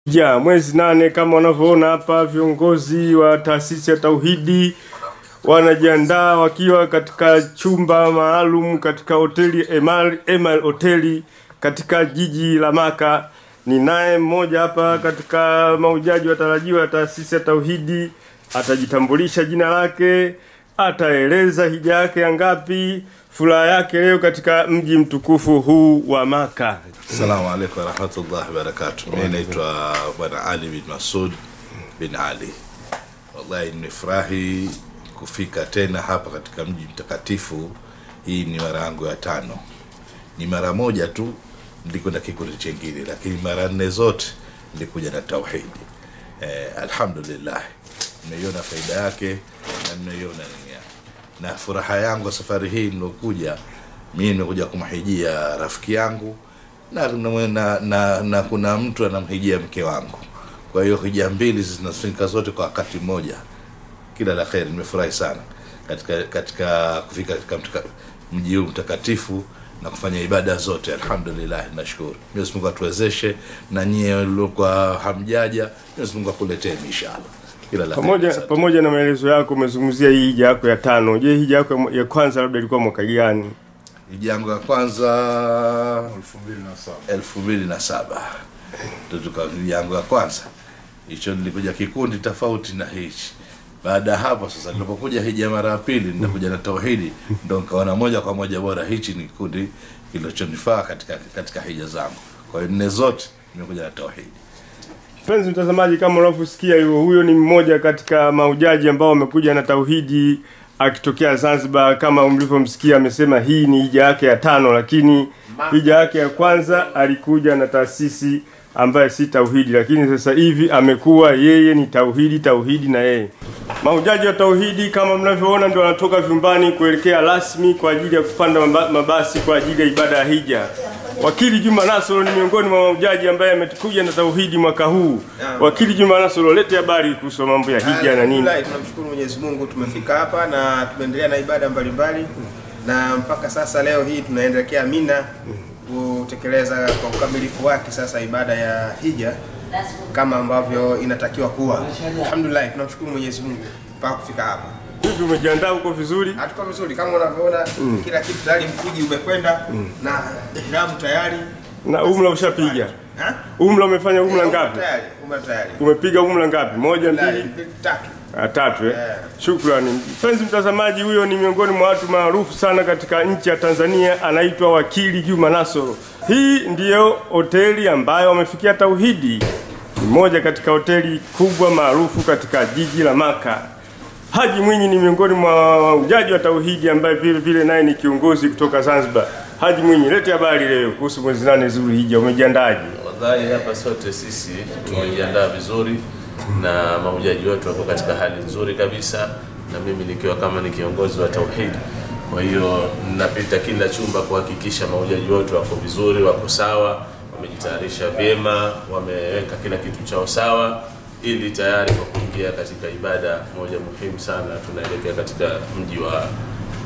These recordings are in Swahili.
Ya mwezi 8 kama unavyoona hapa, viongozi wa taasisi ya Tauhidi wanajiandaa wakiwa katika chumba maalum katika hoteli Emal Hoteli katika jiji la Maka. Ni naye mmoja hapa katika mahujaji watarajiwa ya taasisi ya Tauhidi, atajitambulisha jina lake, ataeleza hija yake ya ngapi, furaha yake leo katika mji mtukufu huu wa Maka. Assalamu alaykum wa rahmatullahi wa barakatuh. Mimi naitwa Bwana Ali bin Masud bin Ali. Wallahi nimefurahi kufika tena hapa katika mji mtakatifu. Hii ni mara yangu ya 5. Ni mara moja tu nilikwenda kikundi chengine, lakini mara 4 zote nilikuja na Tauhidi. Alhamdulillah, nimeiona faida yake na nimeiona nia. Na furaha yangu safari hii nilokuja, mimi nimekuja kumhijia rafiki yangu na kuna mtu anamhijia mke wangu. Kwa hiyo hija mbili zinafanyika zote kwa wakati mmoja. Kila la kheri, nimefurahi sana katika kufika katika mji huu mtakatifu na kufanya ibada zote. Alhamdulillah, nashukuru. Mwenyezi Mungu atuwezeshe, na nyie mliokuwa hamjaja, Mwenyezi Mungu akuletee inshallah. Kila la pamoja na maelezo yako umezungumzia hii hija yako ya 5. Je, hija yako ya kwanza labda ilikuwa mwaka gani? Hija yangu ya kwanza 2007. Tutoka hija yangu ya kwanza. Hicho nilikuja kikundi tofauti na hichi. Baada ya hapo sasa nilipokuja hija mara ya pili, ninakuja na Tauhidi, ndio nikaona moja kwa moja bora hichi ni kikundi kilichonifaa katika hija zangu. Kwa hiyo 4 zote nimekuja na Tauhidi. Mpenzi mtazamaji, kama unavyosikia huyo ni mmoja katika mahujaji ambao wamekuja na Tauhidi akitokea Zanzibar. Kama mlivyomsikia amesema hii ni hija yake ya 5, lakini hija yake ya kwanza alikuja na taasisi ambaye si Tauhidi, lakini sasa hivi amekuwa yeye ni Tauhidi na yeye. Mahujaji wa Tauhidi kama mnavyoona ndio wanatoka vyumbani kuelekea rasmi kwa ajili ya kupanda mabasi kwa ajili ya ibada ya hija. Wakili Juma Nasoro ni miongoni mwa mahujaji ambaye amekuja na Tauhidi mwaka huu. Wakili Juma Nasoro, lete habari kuhusu mambo ya hija na nini. Tunamshukuru Mwenyezi Mungu, tumefika hapa na tumeendelea na ibada mbalimbali, na mpaka sasa leo hii tunaendelea Mina kutekeleza kwa ukamilifu wake sasa ibada ya hija kama ambavyo inatakiwa kuwa. Alhamdulillah, tunamshukuru Mwenyezi Mungu mpaka kufika hapa. Hivi umejiandaa uko vizuri? Hatuko vizuri kama unavyoona, kila kitu tayari, mkuji umekwenda na ihramu tayari. Na umra ushapiga? Umra umefanya umra ngapi? Tayari. Umepiga umra ngapi? 1, 2, 3. 3 Shukrani. Mpenzi mtazamaji, huyo ni miongoni mwa watu maarufu sana katika nchi ya Tanzania, anaitwa Wakili Juma Nasoro. Hii ndiyo hoteli ambayo wamefikia Tauhidi. Ni moja katika hoteli kubwa maarufu katika jiji la Maka. Haji Mwinyi ni miongoni mwa mahujaji wa Tauhidi ambaye vile naye ni kiongozi kutoka Zanzibar. Haji Mwinyi, lete habari leo kuhusu mwezi 8 Zulhijja, umejiandaje? Wallahi hapa sote sisi tumejiandaa vizuri na mahujaji wetu wako katika hali nzuri kabisa, na mimi nikiwa kama ni kiongozi wa Tauhidi. Kwa hiyo napita kila chumba kuhakikisha mahujaji wetu wako vizuri, wako sawa, wamejitayarisha vyema, wameweka kila kitu chao sawa, ili tayari kwa kuingia katika ibada moja muhimu sana. Tunaelekea katika mji wa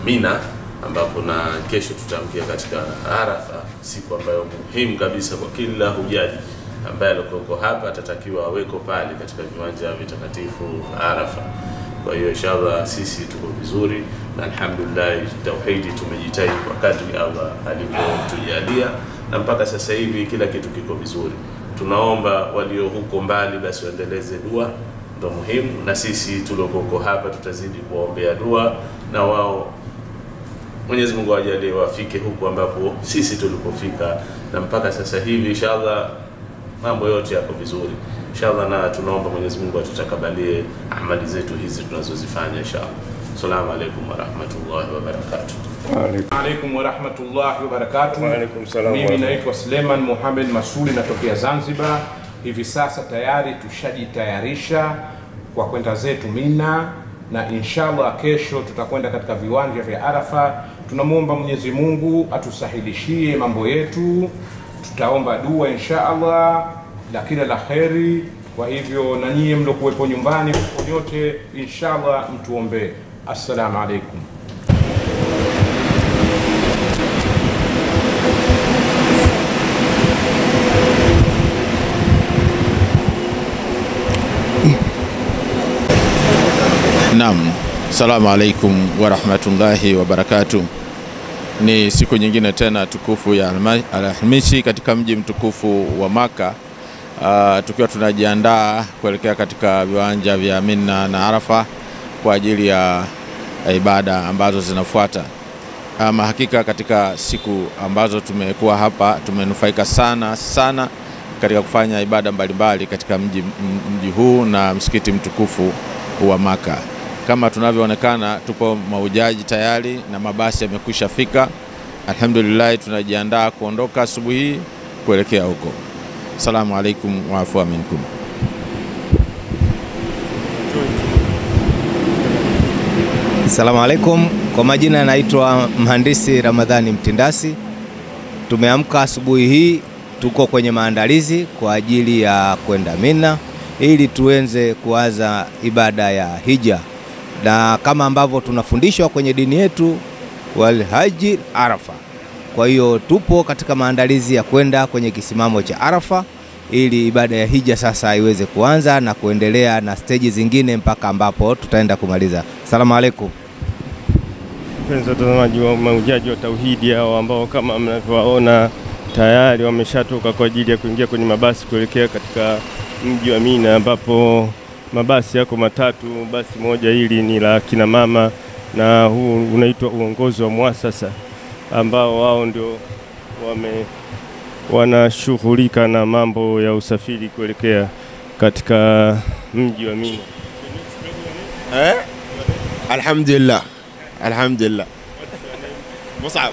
Mina ambapo na kesho tutaamkia katika Arafa, siku ambayo muhimu kabisa kwa kila hujaji ambaye alikuwa hapa atatakiwa aweko pale katika viwanja vitakatifu Arafa. Kwa hiyo inshallah sisi tuko vizuri na alhamdulillah Tauhidi tumejitahidi kwa kadri Allah alivyotujalia, na mpaka sasa hivi kila kitu kiko vizuri. Tunaomba walio huko mbali basi waendeleze dua, ndio muhimu, na sisi tulioko hapa tutazidi kuombea dua na wao Mwenyezi Mungu ajalie wafike huko ambapo sisi tulipofika, na mpaka sasa hivi inshallah mambo yote yako vizuri inshallah, na tunaomba Mwenyezi Mungu atutakabalie amali zetu hizi tunazozifanya inshallah. Assalamu alaykum wa rahmatullahi wa barakatuh. Wa alaykum wa rahmatullahi wa barakatuh. Wa alaykum salam. Mimi naitwa Suleiman Mohamed Masudi, natokea Zanzibar. Hivi sasa tayari tushajitayarisha kwa kwenda zetu Mina, na inshallah kesho tutakwenda katika viwanja vya Arafa. Tunamuomba Mwenyezi Mungu atusahilishie mambo yetu, tutaomba dua inshallah la kila la kheri. Kwa hivyo na nyie mlokuwepo nyumbani huko nyote inshallah mtuombe. Assalamu alaykum. Naam, salamu alaikum wa rahmatullahi wa barakatuh. Ni siku nyingine tena tukufu ya Alhamisi katika mji mtukufu wa Maka. Tukiwa tunajiandaa kuelekea katika viwanja vya Mina na Arafa kwa ajili ya ibada ambazo zinafuata. Hakika katika siku ambazo tumekuwa hapa tumenufaika sana katika kufanya ibada mbalimbali katika mji huu na msikiti mtukufu wa Maka. Kama tunavyoonekana tupo mahujaji tayari na mabasi yamekwisha fika. Alhamdulillah, tunajiandaa kuondoka asubuhi kuelekea huko. Assalamu alaikum wa afwa minkum. Assalamu alaikum. Kwa majina naitwa Mhandisi Ramadhani Mtindasi. Tumeamka asubuhi hii, tuko kwenye maandalizi kwa ajili ya kwenda Mina ili tuenze kuanza ibada ya hija. Na kama ambavyo tunafundishwa kwenye dini yetu, wal haji Arafa. Kwa hiyo tupo katika maandalizi ya kwenda kwenye kisimamo cha Arafa ili ibada ya hija sasa iweze kuanza na kuendelea na stage zingine mpaka ambapo tutaenda kumaliza. Asalamu alaykum. Penza watazamaji wa mahujaji wa tauhidi hao ambao kama mnavyowaona tayari wameshatoka kwa ajili ya kuingia kwenye mabasi kuelekea katika mji wa Mina, ambapo mabasi yako matatu. Basi moja hili ni la kina mama na huu unaitwa uongozi wa muasasa, ambao wao ndio wanashughulika na mambo ya usafiri kuelekea katika mji wa Mina. Alhamdulillah. Alhamdulillah. Musab.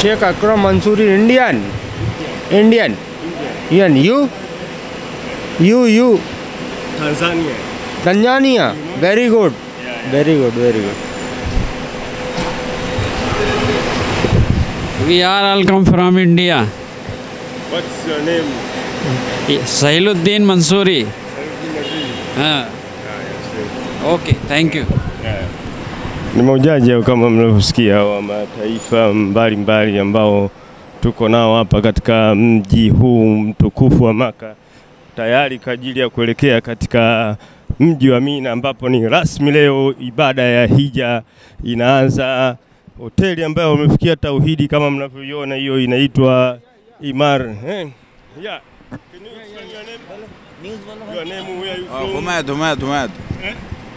Sheikh Akram Mansuri, Indian. You. Tanzania. Very good. Very good. We are all come from India. What's your name? Sahiluddin Mansuri. Okay, thank you. Ni mahujaji kama mnavyosikia wa mataifa mbalimbali ambao tuko nao hapa katika mji huu mtukufu wa Maka, tayari kwa ajili ya kuelekea katika mji wa Mina, ambapo ni rasmi leo ibada ya hija inaanza. Hoteli ambayo wamefikia tauhidi kama mnavyoiona hiyo inaitwa Imar. Yeah. Can you explain your name? Your name, where you from?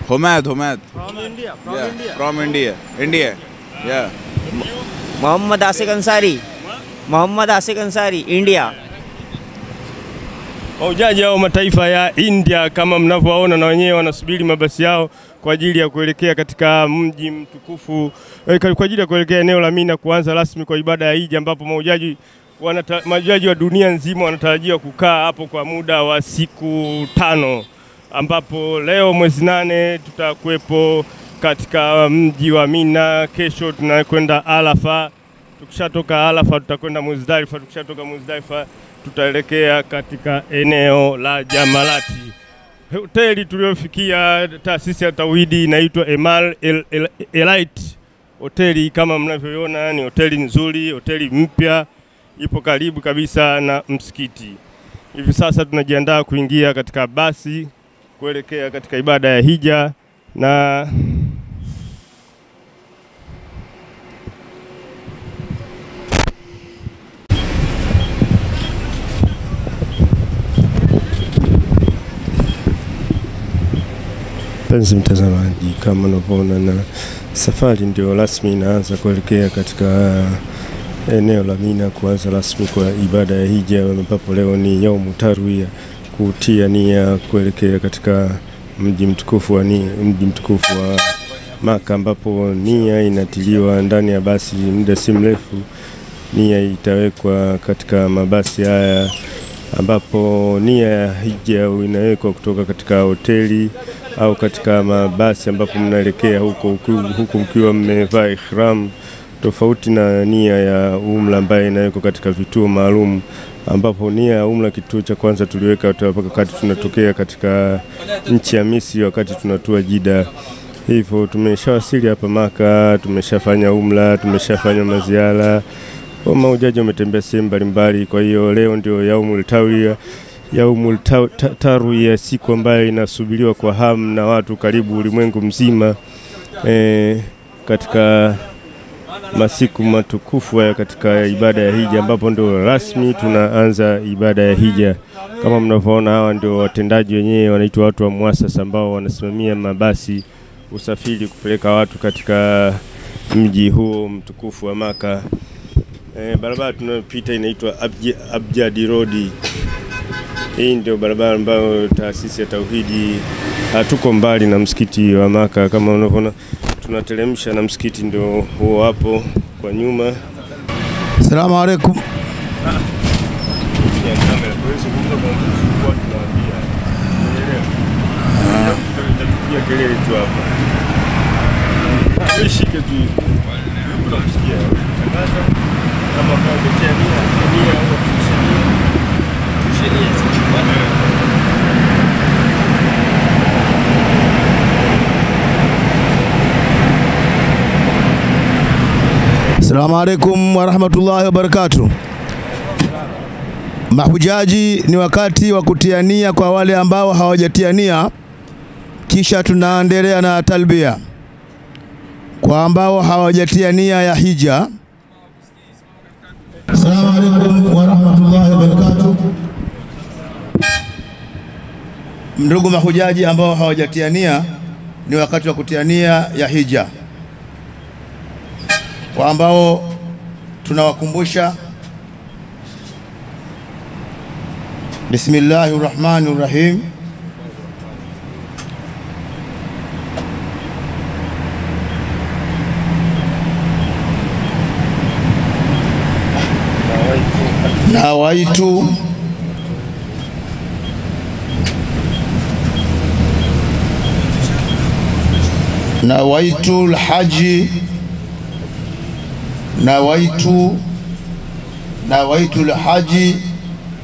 Humad. From India. Yeah. Muhammad Asik Ansari, India. Mahujaji hao mataifa ya India kama mnavyoona, na wenyewe wanasubiri mabasi yao kwa ajili ya kuelekea katika mji mtukufu, kwa ajili ya kuelekea eneo la Mina kuanza rasmi kwa ibada ya hija, ambapo mahujaji wa dunia nzima wanatarajiwa kukaa hapo kwa muda wa siku 5, ambapo leo mwezi 8 tutakuwepo katika mji wa Mina. Kesho tunakwenda Arafa. Tukishatoka Arafa tutakwenda Muzdalifa. Tukishatoka Muzdalifa tutaelekea katika eneo la Jamalati. Hoteli tuliofikia taasisi ya tauhidi inaitwa Emal Elite. Hoteli kama mnavyoona ni hoteli nzuri, hoteli mpya, ipo karibu kabisa na msikiti. Hivi sasa tunajiandaa kuingia katika basi kuelekea katika ibada ya hija. Na penzi mtazamaji, kama unavyoona, na safari ndio rasmi inaanza kuelekea katika eneo la Mina kuanza rasmi kwa ibada ya hija, ambapo leo ni yaumu tarwiya, kutia nia kuelekea katika mji mtukufu wa Maka, ambapo nia inatiliwa ndani ya basi. Muda si mrefu nia itawekwa katika mabasi haya, ambapo nia ya hija inawekwa kutoka katika hoteli au katika mabasi ambapo mnaelekea huko mkiwa mmevaa ihram, tofauti na nia ya umra ambayo inawekwa katika vituo maalum, ambapo nia ya umra kituo cha kwanza tuliweka wakati tunatokea katika nchi ya Misri, wakati tunatua Jida. Hivyo tumeshawasili hapa Maka, tumeshafanya umra, tumeshafanya maziara. Mahujaji wametembea sehemu mbalimbali. Kwa hiyo leo ndio yaumul tarwiya, yaumul tarwiya, siku ambayo inasubiriwa kwa hamu na watu karibu ulimwengu mzima, katika masiku matukufu ya katika ibada ya hija, ambapo ndio rasmi tunaanza ibada ya hija. Kama mnavyoona, hawa ndio watendaji wenyewe, wanaitwa watu wa muasasa, ambao wanasimamia mabasi usafiri kupeleka watu katika mji huo mtukufu wa Maka. Barabara tunayopita inaitwa Abjad Road. Hii ndio barabara ambayo taasisi ya Tauhidi, hatuko mbali na msikiti wa Maka, kama unavyoona tunateremsha na msikiti ndio huo hapo kwa nyuma. Assalamu alaikum. Assalamu alaikum wa rahmatullahi wa barakatuh. Mahujaji, ni wakati wa kutiania kwa wale ambao hawajatiania, kisha tunaendelea na talbia kwa ambao hawajatiania ya hija. Assalamu alaikum wa rahmatullahi wa barakatuh. Ndugu mahujaji ambao hawajatiania, ni wakati wa kutiania ya hija, kwa ambao tunawakumbusha. Bismillahirrahmanirrahim. Nawaitu al-haji, nawaitu al-haji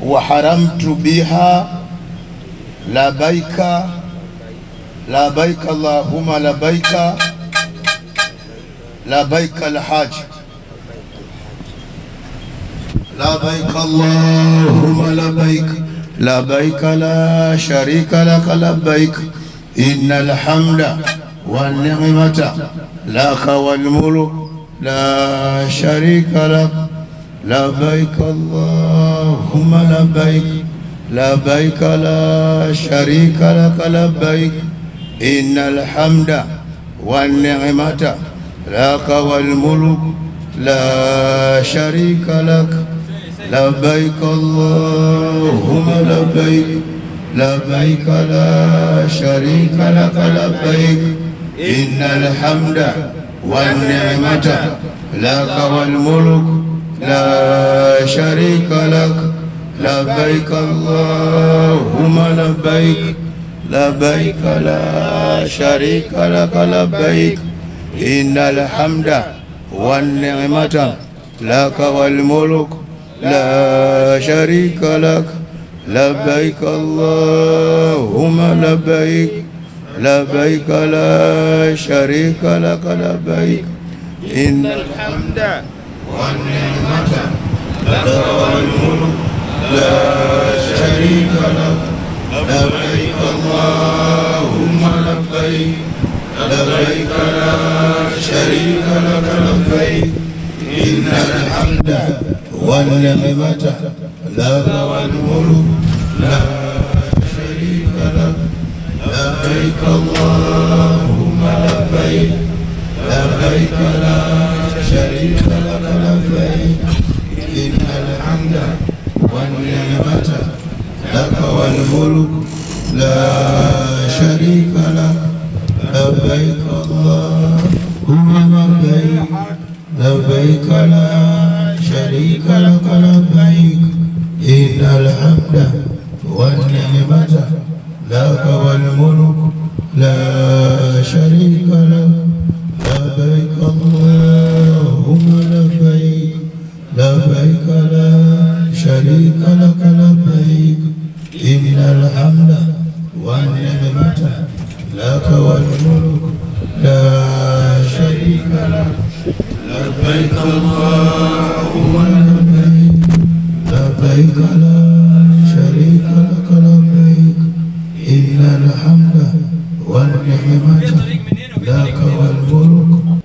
wa haramtu biha, labaika labaika Allahumma labaika, labaika al-haji, labaika Allahumma labaika, labaika la sharika laka labaika, innal hamda wan ni'mata laka wal mulk la sharika lak, labaik Allahumma labaik, labaik la sharika lak labaik, innal hamda wan ni'mata laka wal mulk la sharika lak, labaik Allahumma labaik, labaik la sharika lak labaik, innal hamda wan ni'mata laka wal mulk la sharika lak, labaik Allahumma labaik, labaik la sharika lak labaik, innal hamda wan ni'mata laka wal mulk la sharika lak, labaik Allahumma labaik, labaik la sharika lak labaik, innal hamda wan ni'mata laka wal mulk la sharika lak, labaik Allahumma labaik, labaik la sharika lak labaik, innal hamda wan ni'mata laka wal mulk la sharika lak, labaik Allahumma labaik, labaik la sharika lak labaik, innal hamda wan ni'mata laka wal mulk la sharika lak, labaik Allahumma labaik, labaik la sharika lak labaik, innal hamda wan ni'mata laka wal mulk la sharika lak, labaik Allahumma labaik, labaik la sharika lak labaik, innal hamda wan ni'mata laka wal mulk la sharika lak, labaik Allahumma labaik, labaik la sharika lak.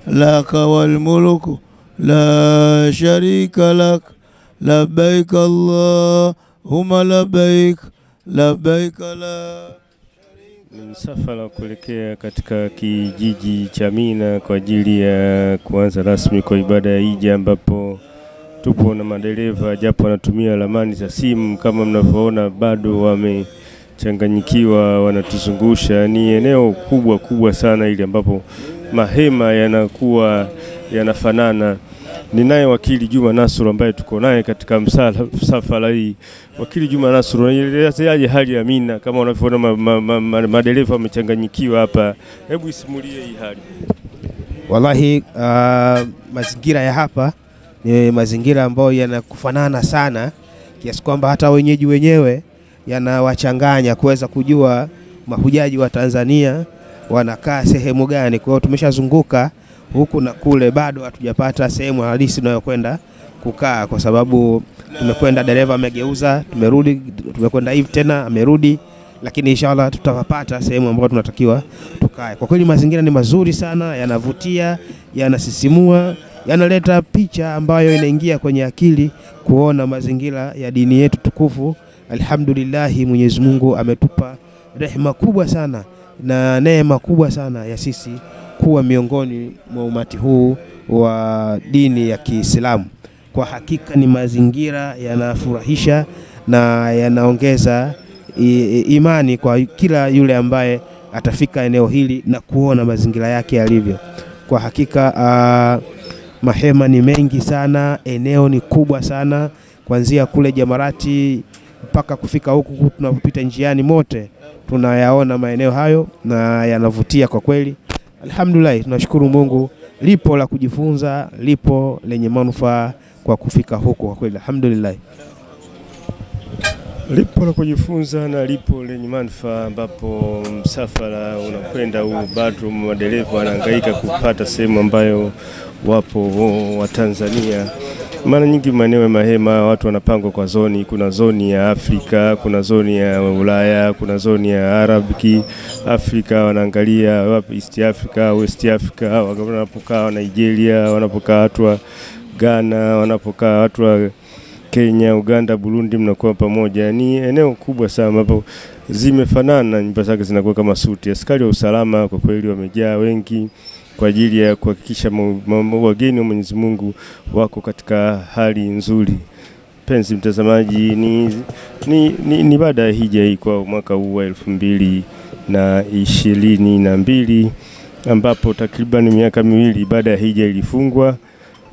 لك والملك لا شريك لك لبيك اللهم لبيك لبيك لا. Ni msafara kuelekea katika kijiji cha Mina kwa ajili ya kuanza rasmi kwa ibada ya Hija, ambapo tupo na madereva japo wanatumia ramani za simu kama mnavyoona, bado wamechanganyikiwa, wanatuzungusha. Ni eneo kubwa sana ili ambapo mahema yanakuwa yanafanana. Ninaye wakili Juma Nasuru ambaye tuko naye katika msafara hii. Wakili Juma Nasuru, unaelezeaje hali ya Mina kama unavyoona madereva wamechanganyikiwa hapa? Hebu isimulie hii hali. Wallahi mazingira ya hapa ni mazingira ambayo yanakufanana sana kiasi kwamba hata wenyeji wenyewe yanawachanganya kuweza kujua mahujaji wa Tanzania wanakaa sehemu gani. Kwa hiyo tumeshazunguka huku na kule, bado hatujapata sehemu halisi tunayokwenda kukaa, kwa sababu tumekwenda dereva amegeuza, tumerudi, tumekwenda hivi tena amerudi, lakini inshallah tutapata sehemu ambayo tunatakiwa tukae. Kwa kweli mazingira ni mazuri sana, yanavutia, yanasisimua, yanaleta picha ambayo inaingia kwenye akili kuona mazingira ya dini yetu tukufu. Alhamdulillah, Mwenyezi Mungu ametupa rehema kubwa sana na neema kubwa sana ya sisi kuwa miongoni mwa umati huu wa dini ya Kiislamu. Kwa hakika ni mazingira yanafurahisha na yanaongeza imani kwa kila yule ambaye atafika eneo hili na kuona mazingira yake yalivyo. Kwa hakika mahema ni mengi sana, eneo ni kubwa sana, kuanzia kule Jamarati mpaka kufika huku tunapopita njiani mote tunayaona maeneo hayo na yanavutia kwa kweli. Alhamdulillah, tunashukuru Mungu, lipo la kujifunza, lipo lenye manufaa kwa kufika huko kwa kweli. Alhamdulillah, lipo la kujifunza na lipo lenye manufaa, ambapo msafara unakwenda huu, bado madereva wanahangaika kupata sehemu ambayo wapo wa Tanzania. Mara nyingi maeneo ya mahema watu wanapangwa kwa zoni. Kuna zoni ya Afrika, kuna zoni ya Ulaya, kuna zoni ya Arabiki Afrika, wanaangalia wapi East Africa, West Africa, wanapokaa Nigeria, wanapokaa watu wa Ghana, wanapokaa watu wa Kenya, Uganda, Burundi, mnakuwa pamoja. Ni eneo kubwa sana ambapo zimefanana, nyumba zake zinakuwa kama suti. Askari wa usalama kwa kweli wamejaa wengi kwa ajili ya kuhakikisha wageni wa Mwenyezi Mungu wako katika hali nzuri. Penzi mtazamaji, ni baada ya Hija hii kwa mwaka huu wa 2022, ambapo takriban miaka miwili baada ya Hija ilifungwa,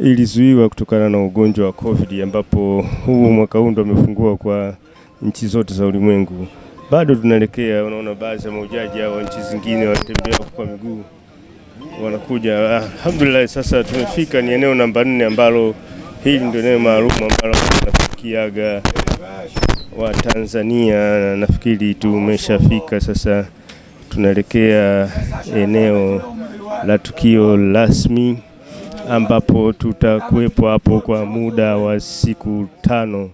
ilizuiwa kutokana na ugonjwa wa COVID, ambapo huu mwaka huu ndo umefungua kwa nchi zote za ulimwengu. Bado tunaelekea, unaona baadhi ya mahujaji wa nchi zingine wanatembea kwa miguu wanakuja. Alhamdulillah, sasa tumefika, ni eneo namba 4 ambalo hili ndio eneo maalum ambalo tunafikiaga wa Tanzania. Nafikiri tumeshafika sasa, tunaelekea eneo la tukio rasmi ambapo tutakuwepo hapo kwa muda wa siku 5.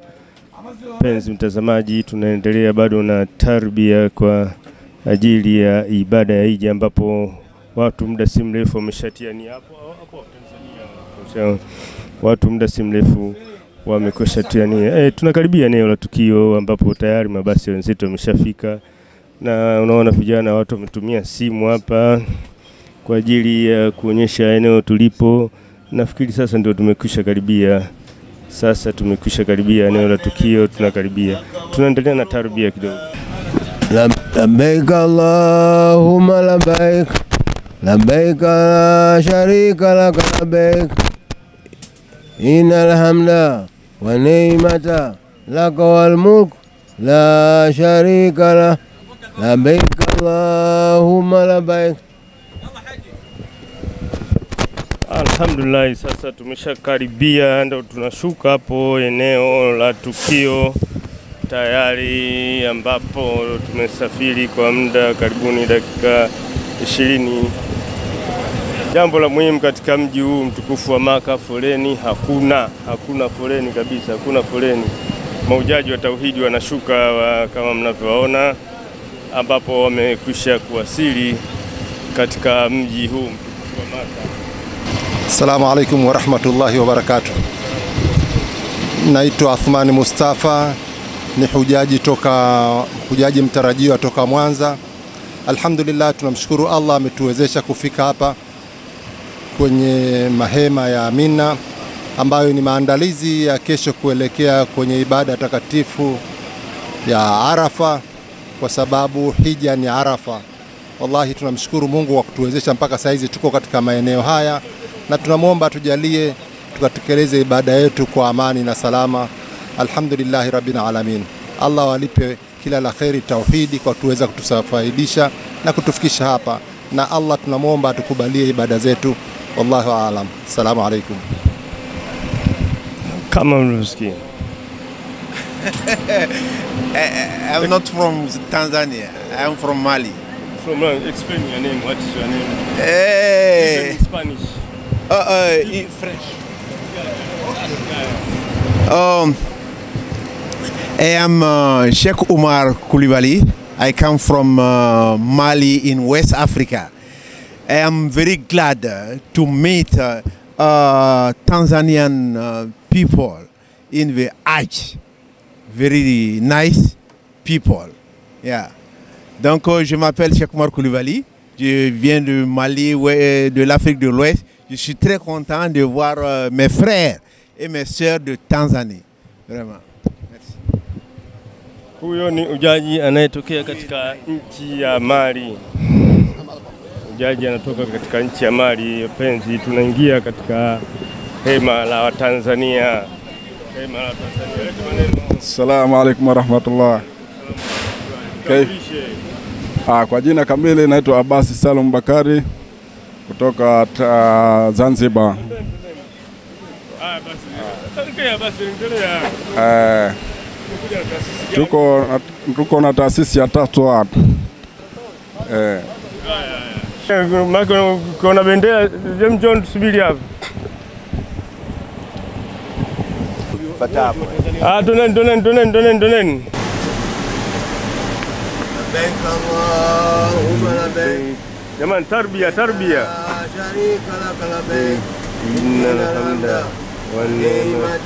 Penzi mtazamaji, tunaendelea bado na tarbia kwa ajili ya ibada ya Hija, ambapo watu muda si mrefu wameshatiania hapo Tanzania. Watu muda si mrefu wamekwisha. Tunakaribia eneo la tukio ambapo tayari mabasi wenzetu wameshafika, na unaona vijana watu wametumia simu hapa kwa ajili ya kuonyesha eneo tulipo. Nafikiri sasa ndio tumekwisha karibia. Sasa tumekwisha karibia eneo la tukio, tunakaribia. Tunaendelea na tarbia kidogo. Labbaik Allahumma labbaik labbaik la sharika lak labbaik innal hamda wa ni'mata lak wal mulk la sharika lak labbaik Allahumma labbaik. Alhamdulillah, sasa tumeshakaribia, ndio tunashuka hapo eneo la tukio tayari, ambapo tumesafiri kwa muda karibuni dakika 20. Jambo la muhimu katika mji huu mtukufu wa Maka, foleni hakuna foleni kabisa, hakuna foleni. Mahujaji wa tauhidi wanashuka kama mnavyoona, ambapo wamekwisha kuwasili katika mji huu mtukufu wa Maka. Assalamu alaikum wa rahmatullahi wa barakatuh. Naitwa Athmani Mustafa, ni hujaji mtarajiwa toka Mwanza. Alhamdulillah, tunamshukuru Allah ametuwezesha kufika hapa kwenye mahema ya Mina ambayo ni maandalizi ya kesho kuelekea kwenye ibada takatifu ya Arafa, kwa sababu hija ni Arafa. Wallahi tunamshukuru Mungu kwa kutuwezesha mpaka saizi tuko katika maeneo haya, na tunamwomba tujalie tukatekeleze ibada yetu kwa amani na salama. Alhamdulillahi rabbil alamin. Allah walipe kila la kheri tauhidi kwa tuweza kutusafaidisha na kutufikisha hapa, na Allah tunamwomba atukubalie ibada zetu. Wallahu aalam. Assalamu alaikum. Kama mnasikia. I'm not from Tanzania. I'm from Mali. From Mali. Explain your name. What's your name? Hey. In Spanish. In French. I am Sheikh Umar Koulibaly. I come from Mali in West Africa. I am very glad to meet Tanzanian people in the Hajj. Very nice people. Yeah. Donc je m'appelle Sheikh Umar Koulibaly. Je viens de Mali, de l'Afrique de l'Ouest. Je suis très content de voir mes frères et mes sœurs de Tanzanie. Vraiment. Merci. Huyo ni ujaji anayetokea katika nchi ya Mali. Ujaji anatoka katika nchi ya Mali. Penzi, tunaingia katika hema la Watanzania. Hema la Tanzania. Assalamu alaikum warahmatullah. Kwa jina kamili naitwa Abbas Salum Bakari kutoka Zanzibar. Tuko na taasisi ya Taqwa. Kuna bendera, John subiri hapa. Donen. لبيك اللهم لبيك Jamani, tarbia. لا شريك لك لبيك إن الحمد والنعمة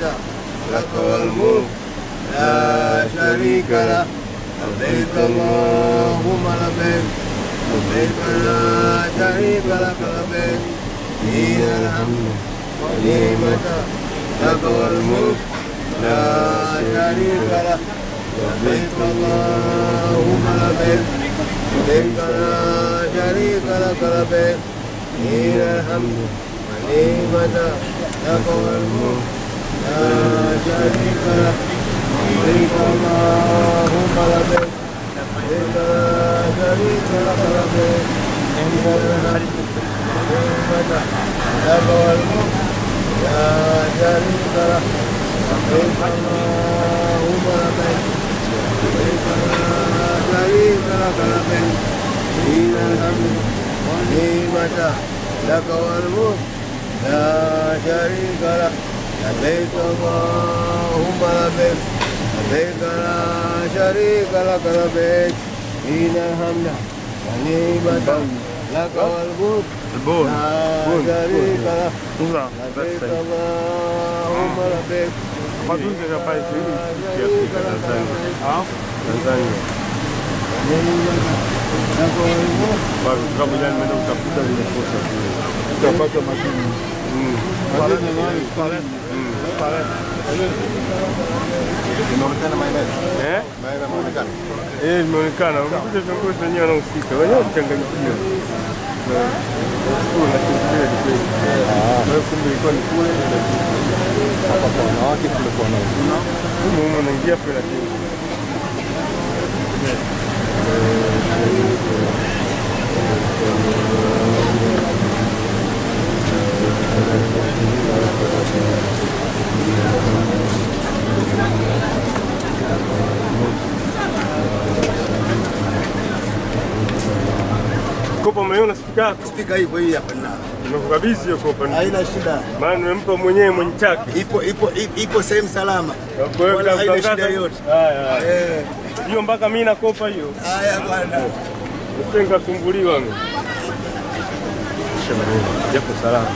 لك والملك لا شريك لك لبيك اللهم لبيك لبيك لا شريك لك لبيك إن الحمد والنعمة لك والملك لا شريك لك لبيك اللهم لبيك لبيك لا شريك لك لبيك إن الحمد والنعمة لك والملك لا شريك لك لبيك اللهم لبيك لبيك لا شريك لك لبيك إن الحمد والنعمة لك والملك لا شريك لك لبيك اللهم لبيك لبيك لا شريك لك لبيك إن الحمد والنعمة لك والملك لا شريك لك لبيك اللهم لبيك لبيك لا شريك لك لبيك إن الحمد والنعمة لك والملك لا شريك لك لبيك اللهم لبيك Matunzi ya paisi hii ya Tanzania. Baru kama jana mimi utafuta vimekosa kule. Utapata mashine. Inaonekana maeneo. Maeneo inaonekana. Inaonekana. Ukikuja viongozi wenyewe wanahusika. Wenyewe kuchanganyikiwa. Kuna kitu kile. Kumbe ilikuwa ni kule. Hapa kwa wanawake kule kwa wanaume. Mume anaingia pale lakini. Kopa umeona spika yako? Spika hivyo hii hapa na. Nimekukabidhi hiyo kopa. Haina shida. Maana nimempa mwenyewe mwenye chake. Ipo sehemu salama. Wala haina shida yote. Haya. Hiyo mpaka mimi nakopa hiyo. Haya bwana. Usenga sumbuliwa mimi. Sasa maneno japo salama.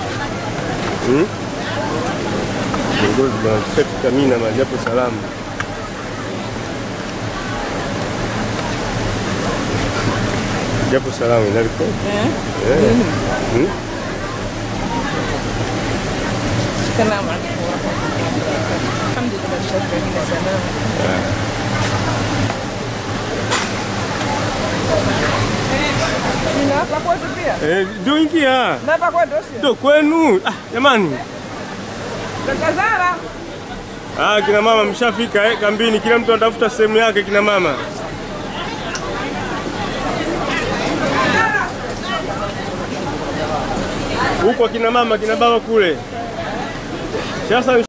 Viongozi wanafika Mina na japo salama. Japo salama inaliko. Salamu alaykum. Alhamdulillah shukran sana. Nina hapa kwetu pia. Ndio ingia. Na hapa kwetu sio? Ndio kwenu. Jamani. Takazara. Kina mama mshafika kambini, kila mtu anatafuta sehemu yake kina mama. Huko kina mama, kina baba kule. Sasa